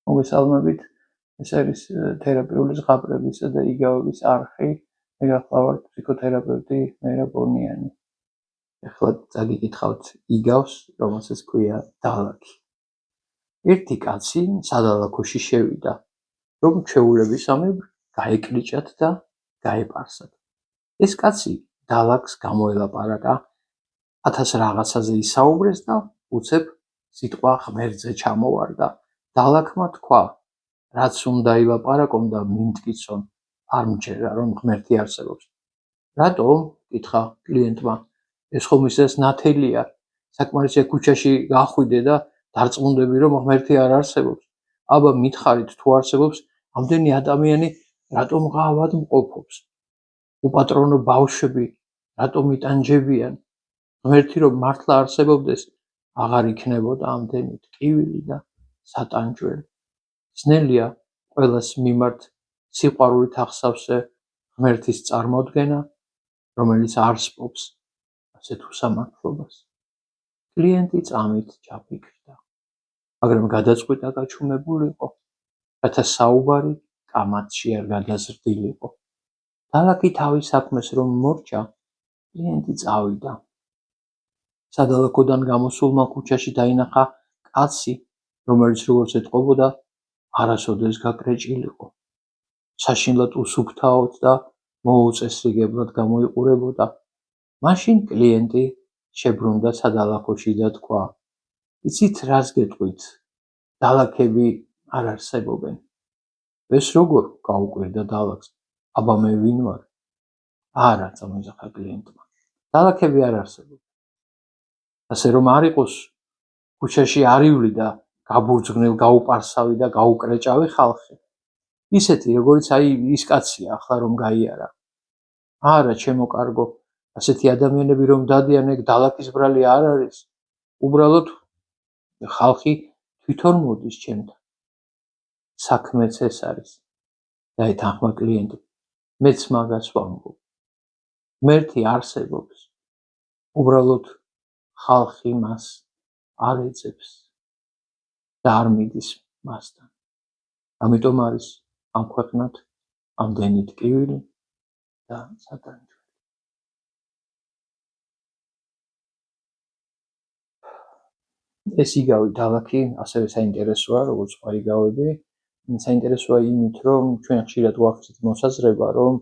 მოგესალმებით. ეს არის თერაპიული ზღაპრებისა და იგავების არხი. მე გახლავართ ფსიქოთერაპევტი მერაბ ბონიანი. ეხლა წაგიკითხავთ იგავს, რომელსაც ქვია დალაքի. ერთი კაცი სადალაქოში შევიდა, რომ ჩვეულებისამებრ გაეკრიჭათ და გაეპარსათ. ეს კაცი დალაქს გამოელაპარაკა, 1000 რაღაცაზე ისაუბრეს და უცებ სიტყვა ღმერთზე ჩამოვარდა. დალაქმა თქვა, რაც უნდა ილაპარაკონ და მიმტკიცონ, არ მჯერა, რომ ღმერთი არსებობს. რატომ? კითხა კლიენტმა. ეს ხომ ისეს ნათელია, საკმარისია ქუჩაში გახვიდე და დარწმუნდები, რომ ღმერთი არ არსებობს. აბა მითხარით, თუ არსებობს, ამდენი ადამიანი რატომ ღავად მყოფობს? უპატრონო ბავშვები რატომ იტანჯებიან? ღმერთი რომ მართლა არსებობდეს, აღარ იქნებოდა ამდენი ტკივილი და სატანჯველი. ძნელია ყველას მიმართ სიყვარულით ახსავსე ღმერთის წარმოდგენა, რომელიც არ სპობს ასეთ უსამართლობას. კლიენტი წამით ჩაფიქრდა, მაგრამ გადაწყვიტა გაჩუმებულიყო, რათა საუბარი კამათში არ გადაზრდილიყო. დალაქი თავის საქმეს რომ მორჩა, კლიენტი წავიდა. სადალაქოდან გამოსულმა ქუჩაში დაინახა კაცი, რომელიც როგორც ეტყობოდა, არასოდეს გაკრეჭილიყო. საშინლად უსუფთავოდ და მოუწესრიგებლად გამოიყურებოდა. მაშინ კლიენტი შებრუნდა სადალაქოში და თქვა, იცით რას გეტყვით, დალაქები არ არსებობენ. ეს როგორ? გაუკვირდა დალაქს. აბა მე ვინ ვარ? არა, წამოიძახა კლიენტმა. დალაქები არ არსებობენ. ასე რომ არ იყოს ქუჩაში არივლი და გაბურძგნელ, გაუპარსავი და გაუკრეჭავი ხალხი. ისეთი, როგორც აი ის კაცია, ახლა რომ გაიარა. არა, ჩემო კარგო, ასეთი ადამიანები რომ დადიან, ეგ დალაქის ბრალი არ არის. უბრალოდ ხალხი თვითონ მოდის ჩემთან. საქმეც ეს არის. დაეთანხმა კლიენტი. მეც მაგას ვამბობ. ღმერთი არსებობს. უბრალოდ ხალხი მას არ ეძებს და არ მიდის მასთან. ამიტომ არის ამ ქვეყნად ამდენი ტკივილი და სატანჯველი. ეს იგავი დალაქი ასევე საინტერესოა, როგორც სხვა იგავები. საინტერესოა იმით, რომ ჩვენ ხშირად გვაქვს მოსაზრება, რომ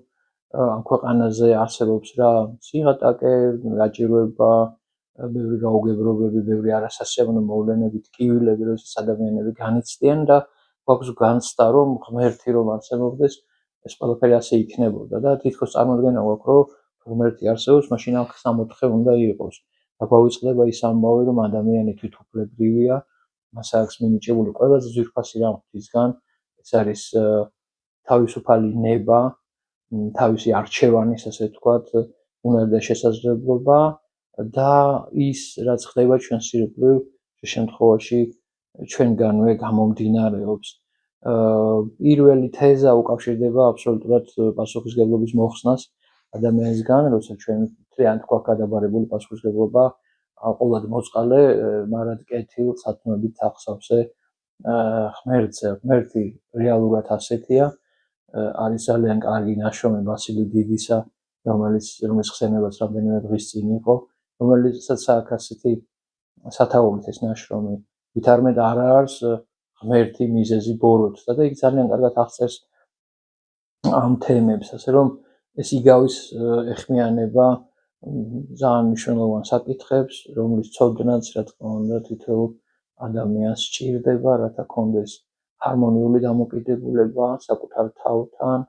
ამ ქვეყანაზე არსებობს რა სიღატაკე, გაჭირვება, ბევრი გაუგებრობები, ბევრი არასასიამოვნო მოვლენები, ტკივილები, როდესაც ადამიანები განიცდიან და გვაქვს განცდა, რომ ღმერთი რომ არსებობდეს, ეს ყველაფერი ასე იქნებოდა და თითქოს წარმოდგენა გვაქვს, რომ ღმერთი არსებობს, მაშინ აქ სამოთხე უნდა იყოს. და გვავიწყდება ის ამბავი, რომ ადამიანი თვითუფლებრივია, მას აქვს მინიჭებული ყველაზე ძვირფასი რამ ღვთისგან, ეს არის თავისუფალი ნება, თავისი არჩევანის, ასე ვთქვათ, უნარი და შესაძლებლობა და ის, რაც ხდება ჩვენს ირგვლივ, შემთხვევაში ჩვენგანვე გამომდინარეობს. პირველი თეზა უკავშირდება აბსოლუტურად პასუხისმგებლობის მოხსნას ადამიანისგან, როცა ჩვენ მთლიანად გვაქვს გადაბარებული პასუხისმგებლობა ყოვლად მოწყალე, მარად კეთილ სათქმებით ახსავსე ღმერთზე. ღმერთი რეალურად ასეთია, არის ძალიან კარგი ნაშრომი ბასილი დიდისა, რომელიც ხსენებაც რამდენიმე დღის წინ იყო, რომელიცაც აქვს ასეთი სათაურით ეს ნაშრომი, ვით არმედ არ არის ღმერთი მიზეზი ბოროტსა და იქ ძალიან კარგად აღწერს ამ თემებს, ასე რომ ეს იგავის ეხმიანება ძალიან მნიშვნელოვან საკითხებს, რომლის ცოდნაც, რა თქმა უნდა, თითოეულ ადამიანს სჭირდება, რათა კონდეს ჰარმონიული დამოკიდებულება საკუთარ თავთან,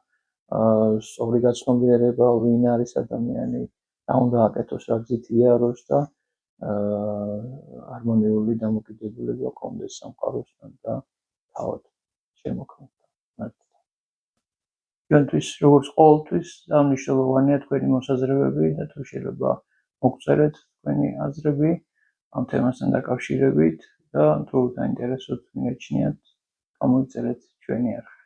სწორი გაცნობიერება, ვინ არის ადამიანი, რა უნდა აკეთოს, რა გზით იაროს და ჰარმონიული დამოკიდებულება კონდეს სამყაროსთან და თავად შემოქმედთან. ჩვენთვის, როგორც ყოველთვის, ძალიან მნიშვნელოვანია თქვენი მოსაზრებები და თუ შეიძლება მოგწერეთ თქვენი აზრები ამ თემასთან დაკავშირებით და თუ დაინტერესოთ, მიაჩნიათ, გამოიწერეთ ჩვენი არხი.